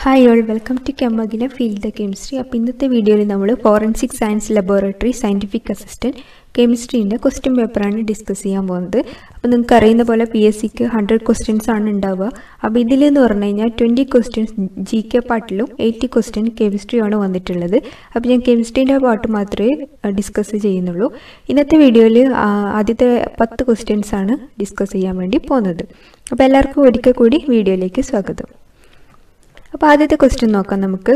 Hi all, welcome to Kemmagina Field the Chemistry. അപ്പോൾ ഇന്നത്തെ വീഡിയോയിൽ നമ്മൾ forensic science laboratory scientific assistant കെമിസ്ട്രീൻ്റെ ക്വസ്റ്റ്യൻ പേപ്പറാണ് ഡിസ്കസ് ചെയ്യാൻ പോകുന്നത്. അപ്പോൾ നിങ്ങൾക്ക് അറിയുന്ന പോലെ PSCക്ക് 100 ക്വസ്റ്റ്യൻസ് ആണ് ഉണ്ടാവുക. അപ്പോൾ ഇതിലെന്ന് പറഞ്ഞു കഴിഞ്ഞാൽ 20 ക്വസ്റ്റ്യൻസ് GK പാർട്ടിലും 80 ക്വസ്റ്റ്യൻ കെമിസ്ട്രിയാണ് വന്നിട്ടുള്ളത്. അപ്പോൾ ഞാൻ കെമിസ്ട്രീൻ്റെ പാർട്ട് മാത്രമേ ഡിസ്കസ് ചെയ്യുന്നുള്ളൂ. ഇന്നത്തെ വീഡിയോയിൽ ആദ്യത്തെ 10 ക്വസ്റ്റ്യൻസ് ആണ് ഡിസ്കസ് ചെയ്യാൻ വേണ്ടി പോകുന്നത്. അപ്പോൾ എല്ലാവർക്കും ഒരിക്കൽ കൂടി വീഡിയോയിലേക്ക് സ്വാഗതം. അപ്പോൾ ആദ്യത്തെ ക്വസ്റ്റ്യൻ നോക്കാം നമുക്ക്.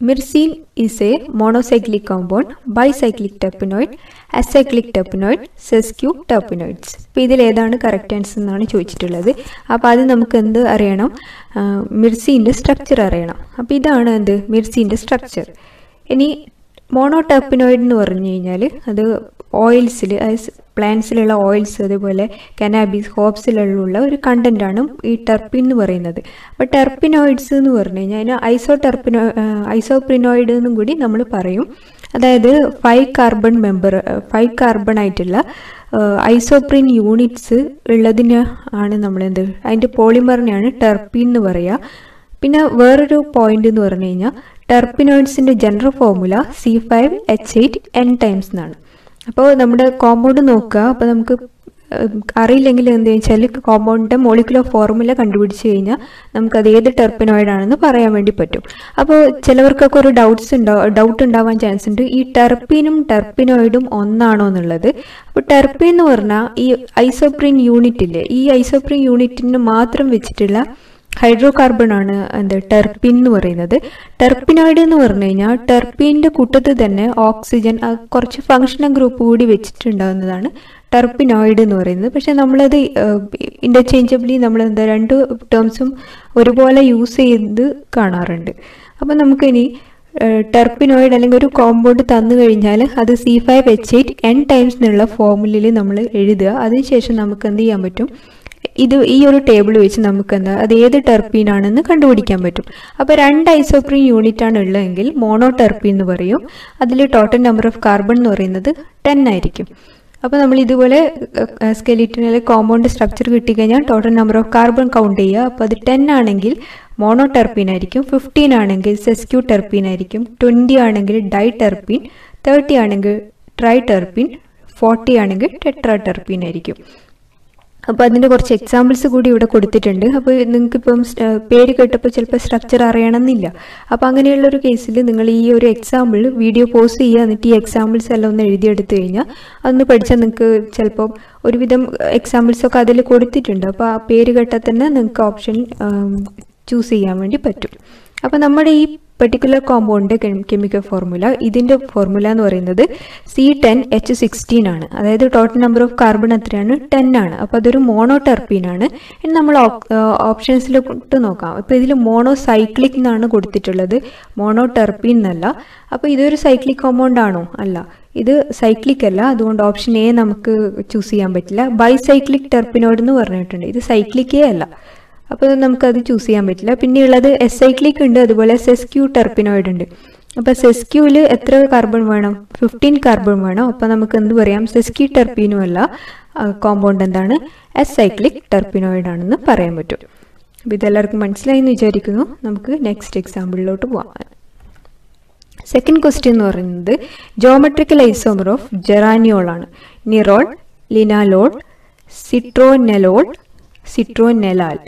Myrcene is a monocyclic compound, bicyclic terpenoid, acyclic terpenoid, sesquiterpenoids. അപ്പോൾ ഇതിൽ ഏതാണ് കറക്റ്റ് ആൻസർ എന്നാണ് ചോദിച്ചിട്ടുള്ളത്. അപ്പോൾ അത് നമുക്ക് എന്ത് അറിയണം? മിർസീൻ്റെ സ്ട്രക്ചർ അറിയണം. അപ്പോൾ ഇതാണ് എന്ത് മിർസീൻ്റെ സ്ട്രക്ചർ. ഇനി മോണോടെർപ്പിനോയിഡ് എന്ന് പറഞ്ഞു കഴിഞ്ഞാൽ അത് ഓയിൽസിൽ, പ്ലാന്റ്സിലുള്ള ഓയിൽസ്, അതേപോലെ കനാബീസ്, ഹോപ്സിലുള്ള ഒരു കണ്ടൻ്റാണ് ഈ ടെർപ്പിൻ എന്ന് പറയുന്നത്. അപ്പോൾ ടെർപ്പിനോയിഡ്സ് എന്ന് പറഞ്ഞു കഴിഞ്ഞാൽ അതിന് ഐസോപ്രിനോയിഡ് എന്നും കൂടി നമ്മൾ പറയും. അതായത് 5 കാർബൺ ആയിട്ടുള്ള ഐസോപ്രിൻ യൂണിറ്റ്സ് ഉള്ളതിന് ആണ് നമ്മളെന്ത് അതിൻ്റെ പോളിമറിനെയാണ് ടെർപ്പിൻ എന്ന് പറയുക. പിന്നെ വേറൊരു പോയിന്റ് എന്ന് പറഞ്ഞു കഴിഞ്ഞാൽ ടെർപ്പിനോയിഡ്സിൻ്റെ ജനറൽ ഫോർമുല C5H8N ടൈംസ് എന്നാണ്. അപ്പോൾ നമ്മുടെ കോമ്പൗണ്ട് നോക്കുക. അപ്പോൾ നമുക്ക് അറിയില്ലെങ്കിൽ എന്താ വെച്ചാൽ കോമ്പൗണ്ടിൻ്റെ മോളിക്കുലർ ഫോർമുല കണ്ടുപിടിച്ച് കഴിഞ്ഞാൽ നമുക്കത് ഏത് ടെർപ്പിനോയിഡാണെന്ന് പറയാൻ വേണ്ടി പറ്റും. അപ്പോൾ ചിലവർക്കൊക്കെ ഒരു ഡൗട്ട് ഉണ്ടാവാൻ ചാൻസ് ഉണ്ട്, ഈ ടെർപ്പിനും ടെർപ്പിനോയിഡും ഒന്നാണോ എന്നുള്ളത്. അപ്പോൾ ടെർപ്പിൻ എന്ന് പറഞ്ഞാൽ ഈ ഐസോപ്രിൻ യൂണിറ്റില്ലേ, ഈ ഐസോപ്രിൻ യൂണിറ്റിന് മാത്രം വെച്ചിട്ടുള്ള ഹൈഡ്രോ കാർബൺ ആണ് എന്ത് ടെർപ്പിൻ എന്ന് പറയുന്നത്. ടെർപ്പിനോയിഡ് എന്ന് പറഞ്ഞു കഴിഞ്ഞാൽ ടെർപ്പിൻ്റെ കൂട്ടത്തിൽ തന്നെ ഓക്സിജൻ കുറച്ച് ഫങ്ഷണൽ ഗ്രൂപ്പ് കൂടി വെച്ചിട്ടുണ്ടാകുന്നതാണ് ടെർപ്പിനോയിഡ് എന്ന് പറയുന്നത്. പക്ഷെ നമ്മളത് ഇൻ്റർചേഞ്ചബിളി നമ്മൾ എന്താ രണ്ട് ടേംസും ഒരുപോലെ യൂസ് ചെയ്ത് കാണാറുണ്ട്. അപ്പം നമുക്കിനി ടെർപ്പിനോയിഡ് അല്ലെങ്കിൽ ഒരു കോമ്പൗണ്ട് തന്നു കഴിഞ്ഞാൽ അത് C5H8N ടൈംസ് എന്നുള്ള ഫോർമുലയിൽ നമ്മൾ എഴുതുക. അതിനുശേഷം നമുക്ക് എന്ത് ചെയ്യാൻ പറ്റും, ഈ ഒരു ടേബിൾ വെച്ച് നമുക്ക് എന്താ അത് ഏത് ടെർപ്പീൻ ആണെന്ന് കണ്ടുപിടിക്കാൻ പറ്റും. അപ്പോൾ 2 ഐസോപ്രീൻ യൂണിറ്റ് ആണ് ഉള്ളതെങ്കിൽ മോണോ ടെർപ്പീൻ എന്ന് പറയും. അതിൽ ടോട്ടൽ നമ്പർ ഓഫ് കാർബൺ എന്ന് പറയുന്നത് 10 ആയിരിക്കും. അപ്പോൾ നമ്മൾ ഇതുപോലെ സ്കെലിറ്റനിൽ കോമ്പൗണ്ട് സ്ട്രക്ചർ കിട്ടിക്കഴിഞ്ഞാൽ total number of carbon count ചെയ്യുക. അപ്പോൾ അത് 10 ആണെങ്കിൽ മോണോ ടെർപ്പീൻ ആയിരിക്കും, 15 ആണെങ്കിൽ സെസ്ക്യൂ ടെർപ്പീൻ ആയിരിക്കും, 20 ആണെങ്കിൽ ഡൈ ടെർപ്പീൻ, 30 ആണെങ്കിൽ ട്രൈ ടെർപ്പീൻ, 40 ആണെങ്കിൽ ടെട്രാ ടെർപ്പീൻ ആയിരിക്കും. അപ്പോൾ അതിൻ്റെ കുറച്ച് എക്സാമ്പിൾസ് കൂടി ഇവിടെ കൊടുത്തിട്ടുണ്ട്. അപ്പോൾ നിങ്ങൾക്കിപ്പം പേര് കേട്ടപ്പോൾ ചിലപ്പോൾ സ്ട്രക്ചർ അറിയണമെന്നില്ല. അപ്പോൾ അങ്ങനെയുള്ളൊരു കേസിൽ നിങ്ങൾ ഈ ഒരു എക്സാമ്പിൾ വീഡിയോ പോസ് ചെയ്യുക, എന്നിട്ട് ഈ എക്സാമ്പിൾസ് എല്ലാം ഒന്ന് എഴുതിയെടുത്ത് കഴിഞ്ഞാൽ അതൊന്ന് പഠിച്ചാൽ നിങ്ങൾക്ക് ചിലപ്പോൾ ഒരുവിധം എക്സാമ്പിൾസൊക്കെ അതിൽ കൊടുത്തിട്ടുണ്ട്. അപ്പോൾ ആ പേര് കേട്ടാൽ തന്നെ നിങ്ങൾക്ക് ഓപ്ഷൻ ചൂസ് ചെയ്യാൻ വേണ്ടി പറ്റും. അപ്പോൾ നമ്മുടെ ഈ പെർട്ടിക്കുലർ കോമ്പൗണ്ടിൻ്റെ കെമിക്കൽ ഫോർമുല, ഇതിൻ്റെ ഫോർമുല എന്ന് പറയുന്നത് C10H16 ആണ്. അതായത് ടോട്ടൽ നമ്പർ ഓഫ് കാർബൺ എത്രയാണ്? 10 ആണ്. അപ്പോൾ അതൊരു മോണോ ടെർപ്പീൻ ആണ്. ഇനി നമ്മൾ ഓപ്ഷൻസിലോട്ട് നോക്കാം. ഇപ്പോൾ ഇതിൽ മോണോ സൈക്ലിക് എന്നാണ് കൊടുത്തിട്ടുള്ളത്, മോണോ ടെർപ്പീൻ എന്നല്ല. അപ്പോൾ ഇതൊരു സൈക്ലിക് കോമ്പൗണ്ട് ആണോ? അല്ല, ഇത് സൈക്ലിക് അല്ല. അതുകൊണ്ട് ഓപ്ഷൻ എ നമുക്ക് ചൂസ് ചെയ്യാൻ പറ്റില്ല. ബൈസൈക്ലിക് ടെർപ്പിനോയിഡ് എന്ന് പറഞ്ഞിട്ടുണ്ട്, ഇത് സൈക്ലിക്കേ അല്ല. അപ്പോൾ നമുക്കത് ചൂസ് ചെയ്യാൻ പറ്റില്ല. പിന്നെയുള്ളത് എസൈക്ലിക് ഉണ്ട്, അതുപോലെ സെസ്ക്യൂ ടെർപ്പിനോയിഡ് ഉണ്ട്. അപ്പോൾ സെസ്ക്യൂവിൽ എത്ര കാർബൺ വേണം? 15 കാർബൺ വേണം. അപ്പോൾ നമുക്ക് എന്ത് പറയാം? സെസ്ക്യൂ ടെർപ്പീനും അല്ല, കോമ്പൗണ്ട് എന്താണ്? എസൈക്ലിക് ടെർപ്പിനോയിഡ് ആണെന്ന് പറയാൻ പറ്റും. അപ്പോൾ ഇതെല്ലാവർക്കും മനസ്സിലായി എന്ന് വിചാരിക്കുന്നു. നമുക്ക് നെക്സ്റ്റ് എക്സാമ്പിളിലോട്ട് പോകാം. സെക്കൻഡ് ക്വസ്റ്റ്യൻ എന്ന് പറയുന്നത് ജോമെട്രിക്കൽ ഐസോമർ ഓഫ് ജെറാനിയോൾ ആണ്. നിറോൾ, ലിനാലോൾ, സിട്രോനെലോൾ, സിട്രോനെലാൽ.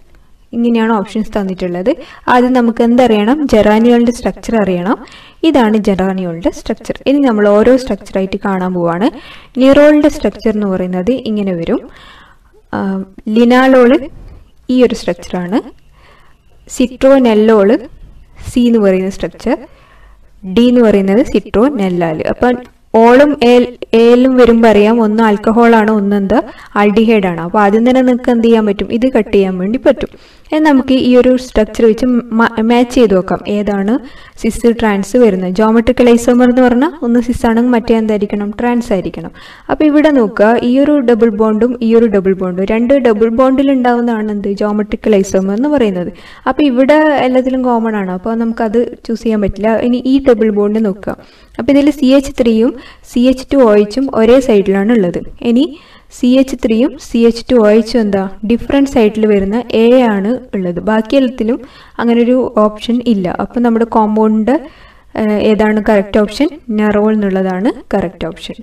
ഇങ്ങനെയാണ് ഓപ്ഷൻസ് തന്നിട്ടുള്ളത്. ആദ്യം നമുക്ക് എന്തറിയണം? ജെറാനിയോളിൻ്റെ സ്ട്രക്ചർ അറിയണം. ഇതാണ് ജെറാനിയോളിൻ്റെ സ്ട്രക്ചർ. ഇനി നമ്മൾ ഓരോ സ്ട്രക്ചറായിട്ട് കാണാൻ പോവാണ്. നിറോളിൻ്റെ സ്ട്രക്ചർ എന്ന് പറയുന്നത് ഇങ്ങനെ വരും. ലിനാലോള് ഈ ഒരു സ്ട്രക്ചറാണ്. സിട്രോനെല്ലോള് സി എന്ന് പറയുന്ന സ്ട്രക്ചർ, ഡി എന്ന് പറയുന്നത് സിട്രോനെല്ലാല്. അപ്പം ഓളും എയിലും വരുമ്പോൾ അറിയാം, ഒന്ന് ആൽക്കഹോളാണ്, ഒന്ന് എന്താ ആൽഡിഹൈഡ് ആണ്. അപ്പോൾ ആദ്യം തന്നെ നിങ്ങൾക്ക് എന്ത് ചെയ്യാൻ പറ്റും? ഇത് കട്ട് ചെയ്യാൻ വേണ്ടി പറ്റും. നമുക്ക് ഈ ഒരു സ്ട്രക്ചർ വെച്ച് മാച്ച് ചെയ്ത് നോക്കാം ഏതാണ് സിസ് ട്രാൻസ് വരുന്നത്. ജോമെട്രിക്കൽ ഐസോമർ എന്ന് പറഞ്ഞാൽ ഒന്ന് സിസ് ആണെങ്കിൽ മറ്റേ എന്തായിരിക്കണം? ട്രാൻസ് ആയിരിക്കണം. അപ്പോൾ ഇവിടെ നോക്കുക, ഈ ഒരു ഡബിൾ ബോണ്ടും ഈ ഒരു ഡബിൾ ബോണ്ടും, 2 ഡബിൾ ബോണ്ടിൽ ഉണ്ടാവുന്നതാണ് എന്ത് ജോമെട്രിക്കൽ ഐസോമർ എന്ന് പറയുന്നത്. അപ്പോൾ ഇവിടെ എല്ലാത്തിലും കോമൺ ആണ്, അപ്പോൾ നമുക്കത് ചൂസ് ചെയ്യാൻ പറ്റില്ല. ഇനി ഈ ഡബിൾ ബോണ്ട് നോക്കുക. അപ്പോൾ ഇതിൽ CH3 ഉം CH2OH ഒരേ സൈഡിലാണ് ഉള്ളത്. ഇനി CH3യും CH2OH എന്താ ഡിഫറെൻറ്റ് സൈഡിൽ വരുന്ന A ആണ് ഉള്ളത്. ബാക്കി എല്ലാത്തിലും അങ്ങനെ ഒരു ഓപ്ഷൻ ഇല്ല. അപ്പം നമ്മുടെ കോമ്പൗണ്ട് ഏതാണ് കറക്റ്റ് ഓപ്ഷൻ? നെറോൾ എന്നുള്ളതാണ് correct option.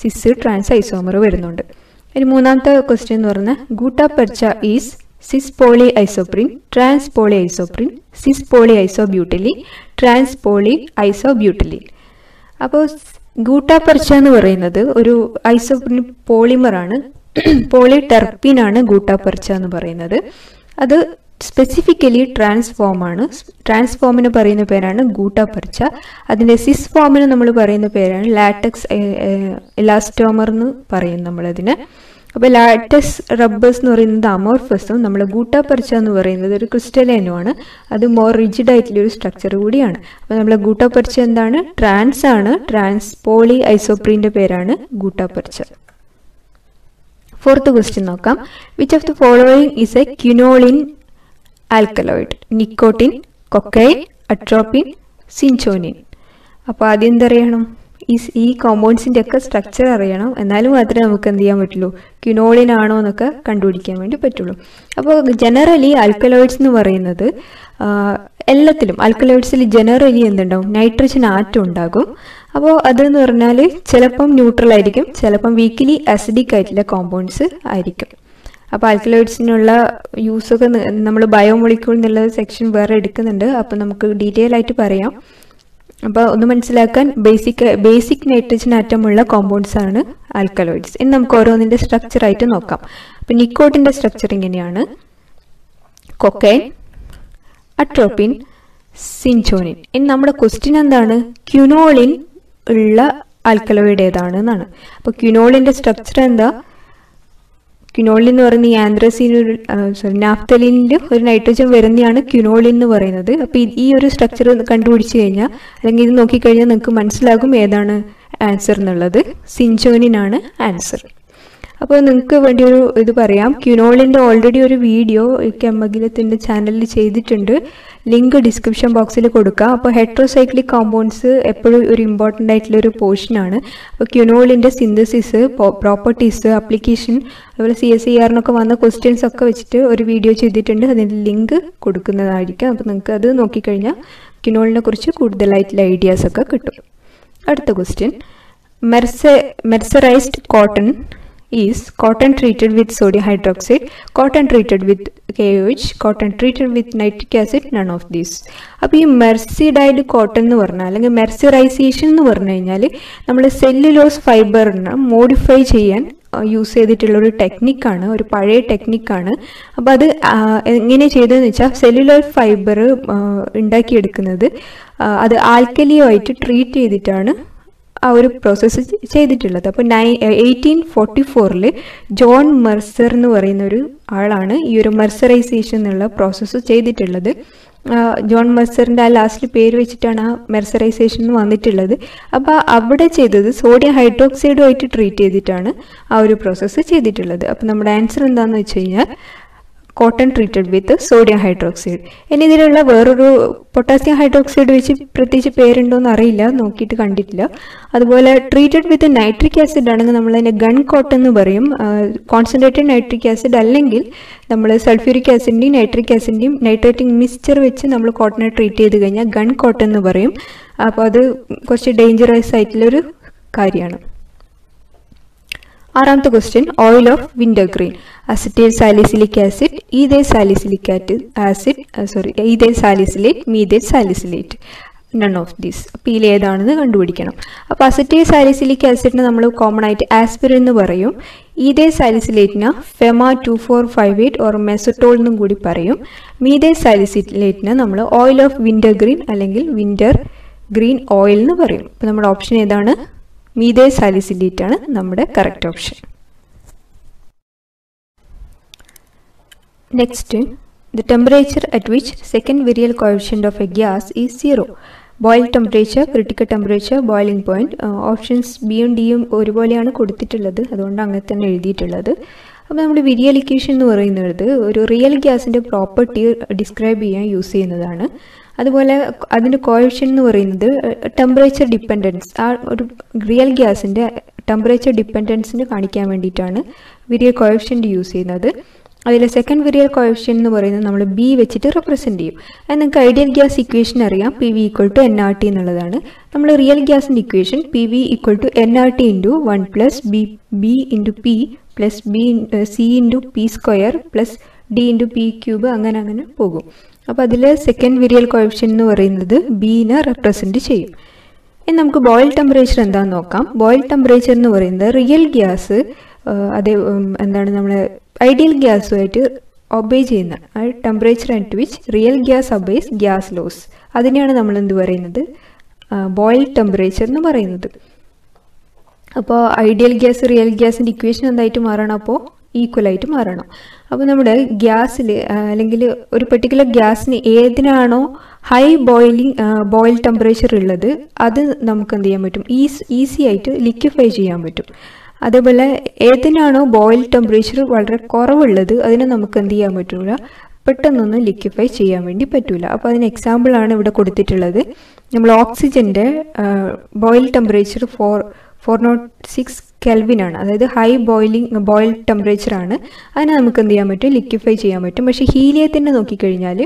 Cis trans isomer വരുന്നുണ്ട്. ഇനി മൂന്നാമത്തെ ക്വസ്റ്റ്യൻ എന്ന് പറഞ്ഞാൽ gutta percha is cis polyisoprene, trans polyisoprene, cis polyisobutylene, trans polyisobutylene. അപ്പോൾ ഗൂട്ടാപെർച്ച എന്ന് പറയുന്നത് ഒരു ഐസോപ്രിൻ പോളിമറാണ്. പോളിടെർപ്പിൻ ആണ് ഗൂട്ടാപെർച്ച എന്ന് പറയുന്നത്. അത് സ്പെസിഫിക്കലി ട്രാൻസ്ഫോം ആണ്. ട്രാൻസ്ഫോമിന് പറയുന്ന പേരാണ് ഗൂട്ടാപെർച്ച. അതിൻ്റെ സിസ് ഫോമിന് നമ്മൾ പറയുന്ന പേരാണ് ലാറ്റക്സ് എലാസ്റ്റോമർ എന്ന് പറയും നമ്മളതിന്. അപ്പോൾ ലാറ്റക്സ് റബ്ബേഴ്സ് എന്ന് പറയുന്നത് അമോർഫസും, നമ്മൾ ഗൂട്ടാപെർച്ച എന്ന് പറയുന്നത് ഒരു ക്രിസ്റ്റലൈനുമാണ്. അത് മോർ റിജിഡ് ആയിട്ടുള്ളൊരു സ്ട്രക്ചർ കൂടിയാണ്. അപ്പോൾ നമ്മൾ ഗൂട്ടാപെർച്ച എന്താണ്? ട്രാൻസ് ആണ്. ട്രാൻസ് പോളി ഐസോപ്രീൻ്റെ പേരാണ് ഗൂട്ടാപെർച്ച. ഫോർത്ത് ക്വസ്റ്റ്യൻ നോക്കാം. Which of the following is a quinoline alkaloid? Nicotine, cocaine, atropine, cinchonine. അപ്പോൾ ആദ്യം എന്തറിയണം? ഈ കോമ്പൗണ്ട്സിൻ്റെ ഒക്കെ സ്ട്രക്ചർ അറിയണം. എന്നാലും മാത്രമേ നമുക്ക് എന്ത് ചെയ്യാൻ പറ്റുള്ളൂ, ക്വിനോളിൻ ആണോ എന്നൊക്കെ കണ്ടുപിടിക്കാൻ വേണ്ടി പറ്റുള്ളൂ. അപ്പോൾ ജനറലി ആൽക്കലോയിഡ്സ് എന്ന് പറയുന്നത് എല്ലാത്തിലും ആൽക്കലോയിഡ്സിൽ ജനറലി എന്തുണ്ടാവും? നൈട്രജൻ ആറ്റം ഉണ്ടാകും. അപ്പോൾ അതെന്ന് പറഞ്ഞാൽ ചിലപ്പം ന്യൂട്രൽ ആയിരിക്കും, ചിലപ്പം വീക്കിലി അസിഡിക് ആയിട്ടുള്ള കോമ്പൗണ്ട്സ് ആയിരിക്കും. അപ്പോൾ ആൽക്കലോയിഡ്സിനുള്ള യൂസൊക്കെ നമ്മൾ ബയോമോളിക്യൂൾ എന്നുള്ള സെക്ഷൻ വേറെ എടുക്കുന്നുണ്ട്. അപ്പോൾ നമുക്ക് ഡീറ്റെയിൽ ആയിട്ട് പറയാം. അപ്പോൾ ഒന്ന് മനസ്സിലാക്കാൻ ബേസിക് നൈട്രജൻ ആറ്റമുള്ള കോമ്പൗണ്ട്സ് ആണ് ആൽക്കലോയിഡ്സ്. ഇനി നമുക്ക് ഓരോന്നിൻ്റെ സ്ട്രക്ചർ ആയിട്ട് നോക്കാം. അപ്പോൾ നിക്കോട്ടിൻ്റെ സ്ട്രക്ചർ ഇങ്ങനെയാണ്: കൊക്കൈൻ, അട്രോപ്പിൻ, സിൻചോനിൻ. ഇനി നമ്മുടെ ക്വസ്റ്റ്യൻ എന്താണ്? ക്വിനോളിൻ ഉള്ള ആൽക്കലോയിഡ് ഏതാണ് എന്നാണ്. അപ്പോൾ ക്വിനോളിൻ്റെ സ്ട്രക്ചർ എന്താ? ക്വിനോളിൻ എന്ന് പറയുന്ന ഈ ആന്ത്രസീനിൽ നാഫ്തലിനിൽ ഒരു നൈട്രജൻ വരുന്നതാണ് ക്വിനോളിൻ എന്ന് പറയുന്നത്. അപ്പോൾ ഈ ഒരു സ്ട്രക്ചർ കണ്ടുപിടിച്ച് കഴിഞ്ഞാൽ അല്ലെങ്കിൽ ഇത് നോക്കിക്കഴിഞ്ഞാൽ നിങ്ങൾക്ക് മനസ്സിലാകും ഏതാണ് ആൻസർ എന്നുള്ളത്. സിൻചോനിൻ ആണ് ആൻസർ. അപ്പോൾ നിങ്ങൾക്ക് വേണ്ടി ഒരു ഇത് പറയാം. ക്വിനോളിൻ്റെ ഓൾറെഡി ഒരു വീഡിയോ കെമ്മഗിലത്തിൻ്റെ ചാനലിൽ ചെയ്തിട്ടുണ്ട്. ലിങ്ക് ഡിസ്ക്രിപ്ഷൻ ബോക്സിൽ കൊടുക്കുക. അപ്പോൾ ഹെട്രോസൈക്ലിക് കോമ്പൗണ്ട്സ് എപ്പോഴും ഒരു ഇമ്പോർട്ടൻ്റ് ആയിട്ടുള്ള ഒരു പോർഷനാണ്. അപ്പോൾ ക്വിനോളിൻ്റെ സിന്തസിസ്, പ്രോപ്പർട്ടീസ്, ആപ്ലിക്കേഷൻ, അതുപോലെ CSIR വന്ന ക്വസ്റ്റ്യൻസ് ഒക്കെ വെച്ചിട്ട് ഒരു വീഡിയോ ചെയ്തിട്ടുണ്ട്. അതിൻ്റെ ലിങ്ക് കൊടുക്കുന്നതായിരിക്കും. അപ്പോൾ നിങ്ങൾക്ക് അത് നോക്കിക്കഴിഞ്ഞാൽ ക്വിനോളിനെ കുറിച്ച് കൂടുതലായിട്ടുള്ള ഐഡിയാസൊക്കെ കിട്ടും. അടുത്ത question: mercerised cotton is cotton treated with sodium hydroxide, cotton treated with KOH, cotton treated with nitric acid, none of these. അപ്പോൾ ഈ മെർസിഡൈഡ് കോട്ടൺ എന്ന് പറഞ്ഞാൽ അല്ലെങ്കിൽ മെർസറൈസേഷൻ എന്ന് പറഞ്ഞു കഴിഞ്ഞാൽ നമ്മൾ സെല്ലുലോസ് ഫൈബറിനെ മോഡിഫൈ ചെയ്യാൻ യൂസ് ചെയ്തിട്ടുള്ളൊരു ടെക്നിക്കാണ്, ഒരു പഴയ ടെക്നിക്കാണ്. അപ്പോൾ അത് എങ്ങനെ ചെയ്തതെന്ന് വെച്ചാൽ സെല്ലുലോസ് ഫൈബർ ഉണ്ടാക്കിയെടുക്കുന്നത് അത് ആൽക്കലിയോ ആയിട്ട് ട്രീറ്റ് ചെയ്തിട്ടാണ് ആ ഒരു പ്രോസസ്സ് ചെയ്തിട്ടുള്ളത്. അപ്പോൾ 1844 ജോൺ മെർസർ എന്ന് പറയുന്ന ഒരു ആളാണ് ഈ ഒരു മെർസറൈസേഷൻ എന്നുള്ള പ്രോസസ്സ് ചെയ്തിട്ടുള്ളത്. ജോൺ മെർസറിൻ്റെ ആ ലാസ്റ്റ് പേര് വെച്ചിട്ടാണ് ആ മെർസറൈസേഷൻ വന്നിട്ടുള്ളത്. അപ്പോൾ അവിടെ ചെയ്തത് സോഡിയം ഹൈഡ്രോക്സൈഡുമായിട്ട് ട്രീറ്റ് ചെയ്തിട്ടാണ് ആ ഒരു പ്രോസസ്സ് ചെയ്തിട്ടുള്ളത്. അപ്പോൾ നമ്മുടെ ആൻസർ എന്താണെന്ന് വെച്ച് കഴിഞ്ഞാൽ cotton treated with sodium hydroxide. ഇനി ഇതിലുള്ള വേറൊരു പൊട്ടാസ്യം ഹൈഡ്രോക്സൈഡ് വെച്ച് പ്രത്യേകിച്ച് പേരുണ്ടോയെന്ന് അറിയില്ല, നോക്കിയിട്ട് കണ്ടിട്ടില്ല. അതുപോലെ ട്രീറ്റഡ് വിത്ത് നൈട്രിക് ആസിഡ് ആണെങ്കിൽ നമ്മൾ അതിനെ ഗൺ കോട്ടൺ എന്ന് പറയും. കോൺസെൻട്രേറ്റഡ് നൈട്രിക് ആസിഡ് അല്ലെങ്കിൽ നമ്മൾ സൾഫ്യൂരിക് ആസിഡിൻ്റെയും നൈട്രിക് ആസിഡിൻ്റെയും നൈട്രേറ്റിംഗ് മിക്സ്ചർ വെച്ച് നമ്മൾ കോട്ടനെ ട്രീറ്റ് ചെയ്ത് കഴിഞ്ഞാൽ ഗൺ കോട്ടൺ എന്ന് പറയും. അപ്പോൾ അത് കുറച്ച് ഡേഞ്ചറസ് ആയിട്ടുള്ളൊരു കാര്യമാണ്. ആറാമത്തെ question: oil of wintergreen, acetyl salicylic acid, ethyl salicylic acid, ethyl salicylate, methyl salicylate, none of these. അപ്പോൾ ഇതിൽ ഏതാണെന്ന് കണ്ടുപിടിക്കണം. അപ്പോൾ അസറ്റൈൽ സാലിസിലിക് ആസിഡിന് നമ്മൾ കോമൺ ആയിട്ട് ആസ്പിരിൻ എന്ന് പറയും. ഈഥൈൽ സാലിസിലേറ്റിന് ഫെമ 2458 ഓർ മെസോട്ടോൾ എന്നും കൂടി പറയും. മീഥൈൽ സാലിസിലേറ്റിന് നമ്മൾ ഓയിൽ ഓഫ് വിൻഡർഗ്രീൻ അല്ലെങ്കിൽ വിൻഡർ ഗ്രീൻ ഓയിൽ എന്ന് പറയും. അപ്പോൾ നമ്മുടെ ഓപ്ഷൻ ഏതാണ്? മീഥൈൽ സാലിസിലേറ്റ് ആണ് നമ്മുടെ correct option. Next, the temperature at which second virial coefficient of a gas is 0. Boil temperature, critical temperature, boiling point. Options ബിയും ഡിയും ഒരുപോലെയാണ് കൊടുത്തിട്ടുള്ളത്, അതുകൊണ്ട് അങ്ങനെ തന്നെ എഴുതിയിട്ടുള്ളത്. അപ്പോൾ നമ്മുടെ വിരിയൽ ഇക്വേഷൻ എന്ന് പറയുന്നത് ഒരു റിയൽ ഗ്യാസിൻ്റെ പ്രോപ്പർട്ടി ഡിസ്ക്രൈബ് ചെയ്യാൻ യൂസ് ചെയ്യുന്നതാണ്. അതുപോലെ അതിൻ്റെ കോഎഫിഷ്യന്റ് എന്ന് പറയുന്നത് ടെമ്പറേച്ചർ ഡിപ്പെൻഡൻസ്, ആ ഒരു റിയൽ ഗ്യാസിൻ്റെ ടെമ്പറേച്ചർ ഡിപ്പെൻഡൻസിന് കാണിക്കാൻ വേണ്ടിയിട്ടാണ് വിരിയൽ കോഎഫിഷ്യൻറ്റ് യൂസ് ചെയ്യുന്നത്. അതിൽ സെക്കൻഡ് വിരിയൽ കോഎഫിഷ്യൻറ്റ് എന്ന് പറയുന്നത് നമ്മൾ ബി വെച്ചിട്ട് റെപ്രസെൻറ്റ് ചെയ്യും. അത് നിങ്ങൾക്ക് ഐഡിയൽ ഗ്യാസ് ഇക്വേഷൻ അറിയാം, P V equal to NRT എന്നുള്ളതാണ്. നമ്മൾ റിയൽ ഗ്യാസിൻ്റെ equation P V equal to NRT into 1 plus B into P plus C into P square plus D into P cube അങ്ങനെ പോകും. അപ്പോൾ അതിൽ സെക്കൻഡ് വിരിയൽ കോഎഫിഷ്യൻറ്റ് എന്ന് പറയുന്നത് ബീനെ റെപ്രസെൻറ്റ് ചെയ്യും. ഇനി നമുക്ക് ബോയിൽ ടെമ്പറേച്ചർ എന്താണെന്ന് നോക്കാം. ബോയിൽ ടെമ്പറേച്ചർ എന്ന് പറയുന്നത് റിയൽ ഗ്യാസ് നമ്മൾ ഐഡിയൽ ഗ്യാസുമായിട്ട് ഒബേ ചെയ്യുന്ന temperature at which real gas obeys gas loss, അതിനെയാണ് നമ്മൾ എന്ത് പറയുന്നത്, ബോയിൽ ടെമ്പറേച്ചർ എന്ന് പറയുന്നത്. അപ്പോൾ ഐഡിയൽ ഗ്യാസ് റിയൽ ഗ്യാസിൻ്റെ ഇക്വേഷൻ എന്തായിട്ട് മാറണം, അപ്പോൾ ഈക്വലായിട്ട് മാറണം. അപ്പോൾ നമ്മുടെ ഗ്യാസിൽ അല്ലെങ്കിൽ ഒരു പെർട്ടിക്കുലർ ഗ്യാസിന് ഏതിനാണോ ഹൈ ബോയിൽ ടെമ്പറേച്ചർ ഉള്ളത് അത് നമുക്ക് എന്ത് ചെയ്യാൻ പറ്റും, ഈസി ആയിട്ട് ലിക്വിഫൈ ചെയ്യാൻ പറ്റും. അതേപോലെ ഏതിനാണോ ബോയിൽ ടെമ്പറേച്ചർ വളരെ കുറവുള്ളത് അതിനെ നമുക്ക് എന്ത് ചെയ്യാൻ പറ്റില്ല, പെട്ടെന്നൊന്നും ലിക്വിഫൈ ചെയ്യാൻ വേണ്ടി പറ്റില്ല. അപ്പോൾ അതിന് എക്സാമ്പിളാണ് ഇവിടെ കൊടുത്തിട്ടുള്ളത്. നമ്മൾ ഓക്സിജൻ്റെ ബോയിൽ ടെമ്പറേച്ചർ 406 കെൽവിനാണ്, അതായത് ഹൈ ബോയിൽ ടെമ്പറേച്ചറാണ്. അതിനെ നമുക്ക് എന്ത് ചെയ്യാൻ പറ്റും, ലിക്വിഫൈ ചെയ്യാൻ പറ്റും. പക്ഷേ ഹീലിയത്തിൻ്റെ നോക്കിക്കഴിഞ്ഞാൽ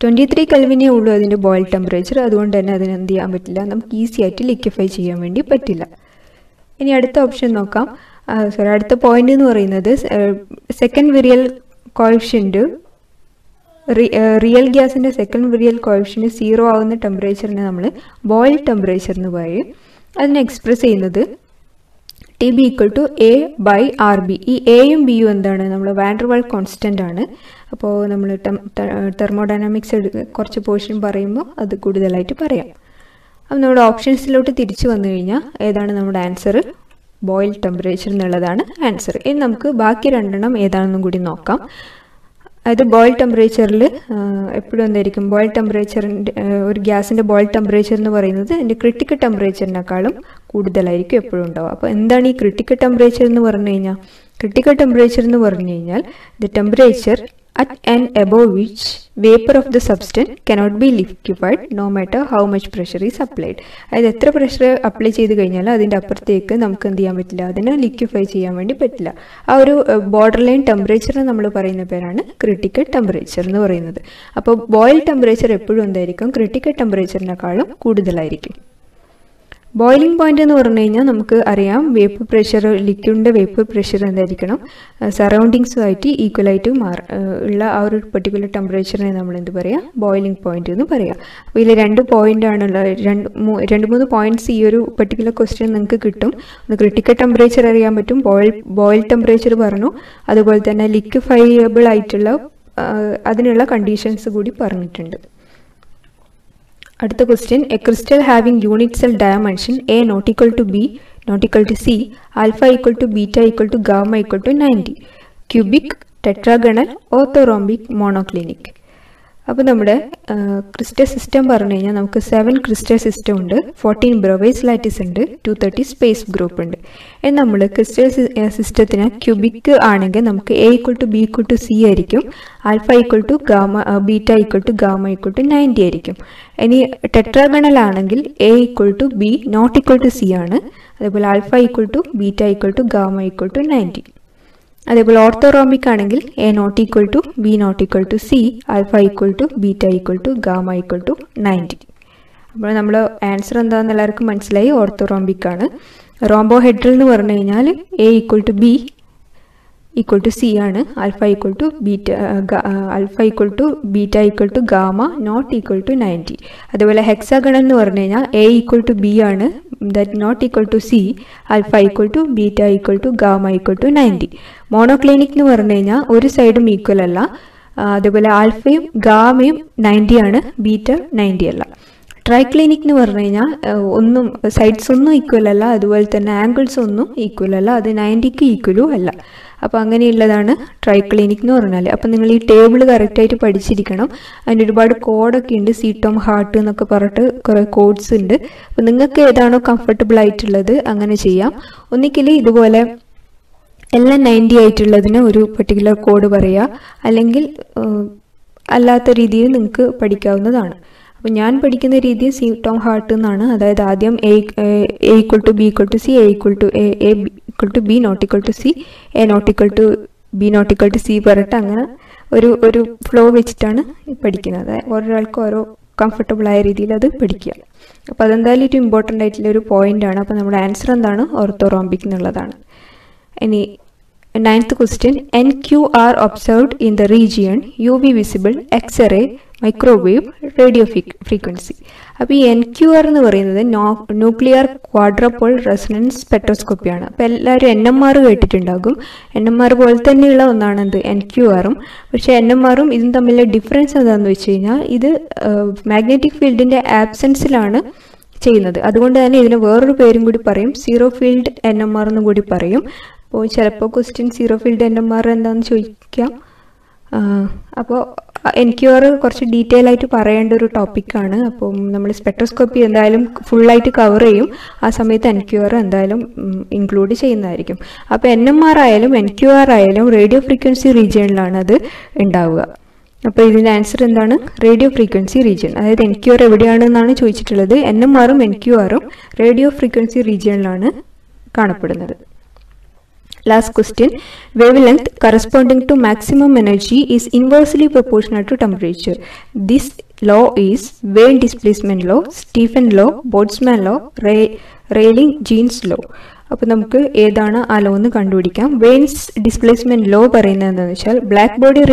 23 കെൽവിനേ ഉള്ളൂ അതിൻ്റെ ബോയിൽ ടെമ്പറേച്ചർ. അതുകൊണ്ട് തന്നെ അതിന് എന്ത് ചെയ്യാൻ പറ്റില്ല, നമുക്ക് ഈസി ആയിട്ട് ലിക്വിഫൈ ചെയ്യാൻ വേണ്ടി പറ്റില്ല. ഇനി അടുത്ത ഓപ്ഷൻ നോക്കാം. അടുത്ത പോയിന്റ് എന്ന് പറയുന്നത് സെക്കൻഡ് വിരിയൽ കോഎഫിഷ്യൻറ്റ്, റിയൽ ഗ്യാസിൻ്റെ സെക്കൻഡ് വിരിയൽ കോഎഫിഷ്യൻറ്റ് 0 ആവുന്ന ടെമ്പറേച്ചറിനെ നമ്മൾ ബോയിൽ ടെമ്പറേച്ചർ എന്ന് പറയും. അതിനെ എക്സ്പ്രസ് ചെയ്യുന്നത് T B equal to A/RB. ഈ എയും ബിയും എന്താണ്, നമ്മൾ വാൻഡർ വാൾ കോൺസ്റ്റൻ്റ് ആണ്. അപ്പോൾ നമ്മൾ തെർമോഡൈനാമിക്സ് കുറച്ച് പോർഷൻ പറയുമ്പോൾ അത് കൂടുതലായിട്ട് പറയാം. അപ്പം നമ്മുടെ ഓപ്ഷൻസിലോട്ട് തിരിച്ചു വന്നു കഴിഞ്ഞാൽ ഏതാണ് നമ്മുടെ ആൻസർ, ബോയിൽ ടെമ്പറേച്ചർ എന്നുള്ളതാണ് ആൻസർ. ഇനി നമുക്ക് ബാക്കി രണ്ടെണ്ണം ഏതാണെന്നും കൂടി നോക്കാം. അതായത് ബോയിൽ ടെമ്പറേച്ചറിൽ എപ്പോഴും എന്തായിരിക്കും, ബോയിൽ ടെമ്പറേച്ചറിൻ്റെ ഒരു ഗ്യാസിൻ്റെ ബോയിൽ ടെമ്പറേച്ചർ എന്ന് പറയുന്നത് അതിൻ്റെ ക്രിട്ടിക്കൽ ടെമ്പറേച്ചറിനേക്കാളും കൂടുതലായിരിക്കും എപ്പോഴും ഉണ്ടാവുക. അപ്പോൾ എന്താണ് ഈ ക്രിട്ടിക്കൽ ടെമ്പറേച്ചർ എന്ന് പറഞ്ഞു കഴിഞ്ഞാൽ, ക്രിട്ടിക്കൽ ടെമ്പറേച്ചർ എന്ന് പറഞ്ഞു കഴിഞ്ഞാൽ the temperature at and above which vapor of the substance cannot be liquefied no matter how much pressure is applied. അതായത് എത്ര പ്രഷർ അപ്ലൈ ചെയ്ത് കഴിഞ്ഞാൽ അതിൻ്റെ അപ്പുറത്തേക്ക് നമുക്ക് എന്ത് ചെയ്യാൻ പറ്റില്ല, അതിനെ ലിക്വിഫൈ ചെയ്യാൻ വേണ്ടി പറ്റില്ല. ആ ഒരു ബോർഡർ ലൈൻ ടെമ്പറേച്ചറിന് നമ്മൾ പറയുന്ന പേരാണ് ക്രിട്ടിക്കൽ ടെമ്പറേച്ചർ എന്ന് പറയുന്നത്. അപ്പോൾ ബോയിൽ ടെമ്പറേച്ചർ എപ്പോഴും എന്തായിരിക്കും, ക്രിട്ടിക്കൽ ടെമ്പറേച്ചറിനേക്കാളും കൂടുതലായിരിക്കും. ബോയിലിംഗ് പോയിന്റ് എന്ന് പറഞ്ഞു കഴിഞ്ഞാൽ നമുക്ക് അറിയാം, വേപ്പർ പ്രഷർ, ലിക്വിഡിൻ്റെ വേപ്പർ പ്രഷർ എന്തായിരിക്കണം, സറൗണ്ടിങ്സുമായിട്ട് ഈക്വലായിട്ട് ഉള്ള ആ ഒരു പെർട്ടിക്കുലർ ടെമ്പറേച്ചറിനെ നമ്മൾ എന്ത് പറയാം, ബോയിലിംഗ് പോയിന്റ് എന്ന് പറയാം. അപ്പോൾ ഇതിൽ 2 പോയിൻ്റാണുള്ള 2-3 പോയിന്റ്സ് ഈ ഒരു പെർട്ടിക്കുലർ ക്വസ്റ്റ്യൻ നിങ്ങൾക്ക് കിട്ടും. ഒന്ന് ക്രിട്ടിക്കൽ ടെമ്പറേച്ചർ അറിയാൻ പറ്റും, ബോയിൽ ടെമ്പറേച്ചർ പറഞ്ഞു, അതുപോലെ തന്നെ ലിക്വിഫയബിൾ ആയിട്ടുള്ള അതിനുള്ള കണ്ടീഷൻസ് കൂടി പറഞ്ഞിട്ടുണ്ട്. അടുത്ത question, A crystal having unit cell dimension A not equal to B not equal to C, alpha equal to beta equal to gamma equal to 90, cubic, tetragonal, orthorhombic, monoclinic. അപ്പോൾ നമ്മുടെ ക്രിസ്റ്റൽ സിസ്റ്റം പറഞ്ഞു കഴിഞ്ഞാൽ നമുക്ക് 7 crystal system ഉണ്ട്, 14 ബ്രവേസ് lattice ഉണ്ട്, 230 space group ഉണ്ട്. നമ്മൾ crystal സിസ്റ്റത്തിന് ക്യൂബിക് ആണെങ്കിൽ നമുക്ക് A equal to B equal to C ആയിരിക്കും, alpha equal to gamma, beta equal to gamma equal to 90 ആയിരിക്കും. ഇനി ടെട്രാഗണൽ ആണെങ്കിൽ A equal to B not equal to C ആണ്, അതേപോലെ alpha equal to beta equal to gamma equal to 90. അതേപോലെ orthorhombic ആണെങ്കിൽ A not equal to B not equal to C, alpha equal to beta equal to gamma equal to 90. അപ്പോൾ നമ്മൾ answer എന്താണെന്ന് എല്ലാവർക്കും മനസ്സിലായി, orthorhombic ആണ്. റോംബോഹെഡ്രൽ എന്ന് പറഞ്ഞു കഴിഞ്ഞാൽ A equal to B equal to C ആണ്, alpha equal to beta equal to gamma not equal to 90. അതുപോലെ ഹെക്സാഗണൽ എന്ന് പറഞ്ഞു കഴിഞ്ഞാൽ A ഈക്വൽ ടു B ആണ്, that not equal to C, alpha equal to beta equal to gamma equal to 90. Monoclinic എന്ന് പറഞ്ഞു കഴിഞ്ഞാൽ ഒരു സൈഡും ഈക്വൽ അല്ല, അതുപോലെ ആൽഫയും ഗാമയും 90 ആണ്, ബീറ്റ 90 അല്ല. ട്രൈക്ലിനിക് എന്ന് പറഞ്ഞു കഴിഞ്ഞാൽ ഒന്നും സൈഡ്സ് ഒന്നും ഈക്വൽ അല്ല, അതുപോലെ തന്നെ ആംഗിൾസ് ഒന്നും ഈക്വൽ അല്ല, അത് 90ക്ക് ഈക്വലും അല്ല. അപ്പോൾ അങ്ങനെയുള്ളതാണ് ട്രൈക്ലിനിക് എന്ന് പറഞ്ഞാൽ. അപ്പോൾ നിങ്ങൾ ഈ ടേബിൾ കറക്റ്റായിട്ട് പഠിച്ചിരിക്കണം. അതിന് ഒരുപാട് കോഡൊക്കെ ഉണ്ട്, സീറ്റോം ഹാർട്ട് എന്നൊക്കെ പറഞ്ഞിട്ട് കുറേ കോഡ്സ് ഉണ്ട്. അപ്പോൾ നിങ്ങൾക്ക് ഏതാണോ കംഫർട്ടബിൾ ആയിട്ടുള്ളത് അങ്ങനെ ചെയ്യാം. ഒന്നിക്കൽ ഇതുപോലെ എല്ലാം 90 ആയിട്ടുള്ളതിന് ഒരു പെർട്ടിക്കുലർ കോഡ് പറയുക, അല്ലെങ്കിൽ അല്ലാത്ത രീതിയിൽ നിങ്ങൾക്ക് പഠിക്കാവുന്നതാണ്. അപ്പോൾ ഞാൻ പഠിക്കുന്ന രീതി സി ടോം ഹാർട്ട് എന്നാണ്. അതായത് ആദ്യം A equal to B equal to C, A equal to A equal to B not equal to C, A not equal to B not equal to C പറഞ്ഞിട്ട് അങ്ങനെ ഒരു ഫ്ലോ വെച്ചിട്ടാണ് പഠിക്കുന്നത്. ഒരാൾക്ക് ഓരോ കംഫർട്ടബിൾ ആയ രീതിയിൽ അത് പഠിക്കുക. അപ്പോൾ അതെന്തായാലും ഏറ്റവും ഇമ്പോർട്ടൻ്റ് ആയിട്ടുള്ള ഒരു പോയിൻ്റാണ്. അപ്പോൾ നമ്മുടെ ആൻസർ എന്താണ്? ഓർത്തോറോംബിക് എന്നുള്ളതാണ്. ഇനി 9th question, NQR observed in the region UV visible, X-ray, microwave, radio frequency. അപ്പോൾ ഈ NQR എന്ന് പറയുന്നത് ന്യൂക്ലിയർ ക്വാഡ്രപ്പോൾ റെസൊണൻസ് സ്പെക്ട്രോസ്കോപ്പിയാണ്. അപ്പോൾ എല്ലാവരും NMR കേട്ടിട്ടുണ്ടാകും. NMR പോലെ തന്നെയുള്ള ഒന്നാണ് എന്ത് NQRും. പക്ഷേ NMRും ഇതും തമ്മിലുള്ള ഡിഫറൻസ് എന്താണെന്ന് വെച്ച് കഴിഞ്ഞാൽ ഇത് മാഗ്നറ്റിക് ഫീൽഡിൻ്റെ ആബ്സെൻസിലാണ് ചെയ്യുന്നത്. അതുകൊണ്ട് തന്നെ ഇതിന് വേറൊരു പേരും കൂടി പറയും, സീറോ ഫീൽഡ് NMR എന്നും കൂടി പറയും. അപ്പോൾ ചിലപ്പോൾ ക്വസ്റ്റ്യൻ സീറോ ഫീൽഡ് NMR എന്താണെന്ന് ചോദിക്കാം. അപ്പോൾ NQR കുറച്ച് ഡീറ്റെയിൽ ആയിട്ട് പറയേണ്ട ഒരു ടോപ്പിക്കാണ്. അപ്പം നമ്മൾ സ്പെക്ട്രോസ്കോപ്പി എന്തായാലും ഫുള്ളായിട്ട് കവർ ചെയ്യും. ആ സമയത്ത് NQR എന്തായാലും ഇൻക്ലൂഡ് ചെയ്യുന്നതായിരിക്കും. അപ്പോൾ NMR ആയാലും NQR ആയാലും റേഡിയോ ഫ്രീക്വൻസി റീജിയണിലാണ് അത് ഉണ്ടാവുക. അപ്പോൾ ഇതിൻ്റെ ആൻസർ എന്താണ്? Radio frequency region. അതായത് NQR എവിടെയാണെന്നാണ് ചോദിച്ചിട്ടുള്ളത്. NMRും NQRും റേഡിയോ ഫ്രീക്വൻസി റീജിയണിലാണ് കാണപ്പെടുന്നത്. Last question, wavelength corresponding to maximum energy is inversely proportional to temperature. This law is Wayne displacement law, Stephen law, Boltzmann law, Rayleigh-Jeans law. അപ്പോൾ നമുക്ക് ഏതാണ് ആ law എന്ന് കണ്ടുപിടിക്കാം. Veins displacement law പറയുന്നത് എന്താണെന്ന് വെച്ചാൽ ബ്ലാക്ക് ബോഡി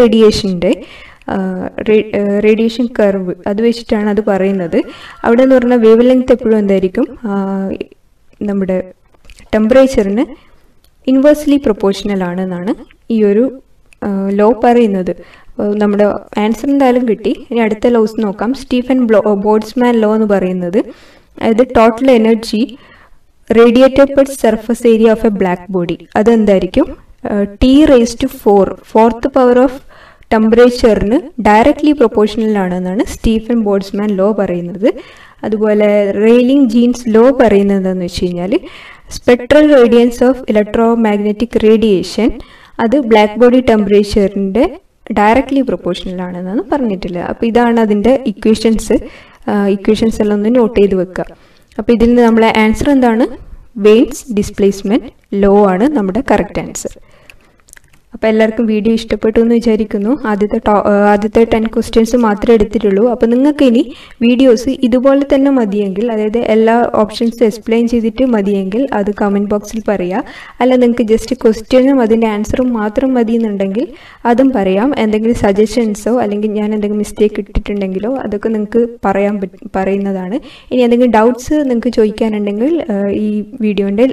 റേഡിയേഷൻ കർവ് അത് വെച്ചിട്ടാണ് അത് പറയുന്നത്. അവിടെ എന്ന് പറഞ്ഞാൽ വേവ് ലെങ്ത് എപ്പോഴും എന്തായിരിക്കും? നമ്മുടെ ടെമ്പറേച്ചറിന് ഇൻവേഴ്സ്ലി പ്രൊപ്പോർഷണൽ ആണെന്നാണ് ഈ ഒരു ലോ പറയുന്നത്. നമ്മുടെ ആൻസർ എന്തായാലും കിട്ടി. ഇനി അടുത്ത ലോസ് നോക്കാം. സ്റ്റീഫൻ ബോൾട്സ്മാൻ ലോ എന്ന് പറയുന്നത് അതായത് total energy radiated per surface area of a black body അതെന്തായിരിക്കും? T⁴ പവർ ഓഫ് ടെമ്പറേച്ചറിന് ഡയറക്ട്ലി പ്രൊപ്പോർഷണൽ ആണെന്നാണ് സ്റ്റീഫൻ ബോൾട്സ്മാൻ ലോ പറയുന്നത്. അതുപോലെ റെയ്ലിംഗ് ജീൻസ് ലോ പറയുന്നത് എന്താണെന്ന് വെച്ച് കഴിഞ്ഞാൽ spectral radiance of electromagnetic radiation അത് ബ്ലാക്ക് ബോഡി ടെമ്പറേച്ചറിൻ്റെ ഡയറക്ട്ലി പ്രൊപ്പോർഷണൽ ആണെന്നാണ് പറഞ്ഞിട്ടുള്ളത്. അപ്പോൾ ഇതാണ് അതിൻ്റെ ഇക്വേഷൻസ് എല്ലാം ഒന്ന് നോട്ട് ചെയ്ത് വെക്കുക. അപ്പോൾ ഇതിൽ നിന്ന് നമ്മളെ ആൻസർ എന്താണ്? വെയിൻസ് ഡിസ്പ്ലേസ്മെൻറ്റ് ലോ ആണ് നമ്മുടെ കറക്റ്റ് ആൻസർ. അപ്പോൾ എല്ലാവർക്കും വീഡിയോ ഇഷ്ടപ്പെട്ടു എന്ന് വിചാരിക്കുന്നു. ആദ്യത്തെ 10 ക്വസ്റ്റ്യൻസ് മാത്രമേ എടുത്തിട്ടുള്ളൂ. അപ്പോൾ നിങ്ങൾക്ക് ഇനി വീഡിയോസ് ഇതുപോലെ തന്നെ മതിയെങ്കിൽ, അതായത് എല്ലാ ഓപ്ഷൻസും എക്സ്പ്ലെയിൻ ചെയ്തിട്ട് മതിയെങ്കിൽ അത് കമൻറ്റ് ബോക്സിൽ പറയുക. അല്ല നിങ്ങൾക്ക് ജസ്റ്റ് ക്വസ്റ്റ്യനും അതിൻ്റെ ആൻസറും മാത്രം മതി എന്നുണ്ടെങ്കിൽ അതും പറയാം. എന്തെങ്കിലും സജഷൻസോ അല്ലെങ്കിൽ ഞാൻ എന്തെങ്കിലും മിസ്റ്റേക്ക് ഇട്ടിട്ടുണ്ടെങ്കിലോ അതൊക്കെ നിങ്ങൾക്ക് പറയുന്നതാണ്. ഇനി എന്തെങ്കിലും ഡൗട്ട്സ് നിങ്ങൾക്ക് ചോദിക്കാനുണ്ടെങ്കിൽ ഈ വീഡിയോൻ്റെ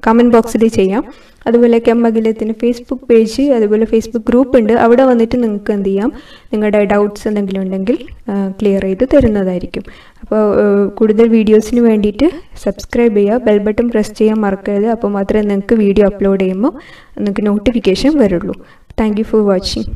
കമൻറ്റ് ബോക്സിൽ ചെയ്യാം. അതുപോലെ കെമ്മഖിലത്തിന് ഫേസ്ബുക്ക് പേജ് അതുപോലെ ഫേസ്ബുക്ക് ഗ്രൂപ്പ് ഉണ്ട്. അവിടെ വന്നിട്ട് നിങ്ങൾക്ക് എന്ത് ചെയ്യാം, നിങ്ങളുടെ ഡൗട്ട്സ് എന്തെങ്കിലും ഉണ്ടെങ്കിൽ ക്ലിയർ ചെയ്ത് തരുന്നതായിരിക്കും. അപ്പോൾ കൂടുതൽ വീഡിയോസിന് വേണ്ടിയിട്ട് സബ്സ്ക്രൈബ് ചെയ്യുക, ബെൽ ബട്ടൺ പ്രസ് ചെയ്യാൻ മറക്കരുത്. അപ്പോൾ മാത്രമേ നിങ്ങൾക്ക് വീഡിയോ അപ്ലോഡ് ചെയ്യുമ്പോൾ നിങ്ങൾക്ക് നോട്ടിഫിക്കേഷൻ വരുള്ളൂ. Thank you for watching.